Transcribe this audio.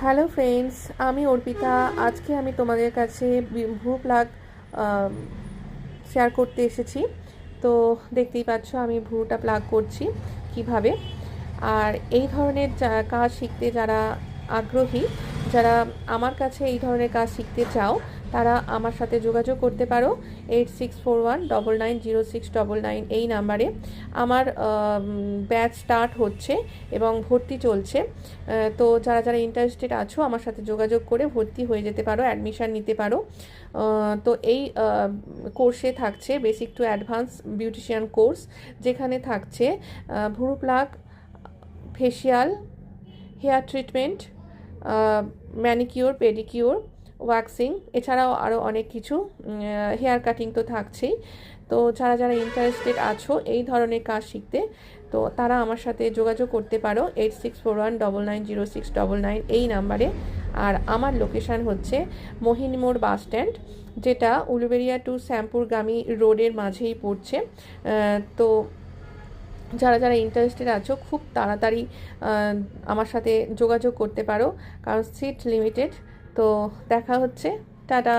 Hello friends, আমি অর্পিতা। আজকে আমি তোমাদের কাছে ভ্রু প্লাগ শেয়ার করতে এসেছি। তো দেখতেই পাচ্ছ আমি ভ্রুটা প্লাগ করছি কিভাবে। আর এই ধরনের কাজ শিখতে যারা আগ্রহী, যারা আমার কাছে এই ধরনের কাজ শিখতে চাও, তারা আমার সাথে যোগাযোগ করতে পারো 8641990699 এই নাম্বারে। আমার ব্যাচ স্টার্ট হচ্ছে এবং ভর্তি চলছে। তো যারা যারা ইন্টারেস্টেড আছো আমার সাথে যোগাযোগ করে ভর্তি হয়ে যেতে পারো, অ্যাডমিশান নিতে পারো। তো এই কোর্সে থাকছে basic to advance beautician course, যেখানে থাকছে ভ্রু pluck, facial, hair treatment, manicure, pedicure, waxing, এছাড়াও আরও অনেক কিছু, হেয়ার কাটিং তো থাকছেই। তো যারা যারা ইন্টারেস্টেড আছো এই ধরনের কাজ শিখতে, তো তারা আমার সাথে যোগাযোগ করতে পারো 8641990699 এই নাম্বারে। আর আমার লোকেশান হচ্ছে মোহিনী মোড় বাস স্ট্যান্ড, যেটা উলুবেড়িয়া টু শ্যামপুরগামী রোডের মাঝেই পড়ছে। তো যারা যারা ইন্টারেস্টেড আছো খুব তাড়াতাড়ি আমার সাথে যোগাযোগ করতে পারো, কারণ সিট লিমিটেড। তো দেখা হচ্ছে, টাটা।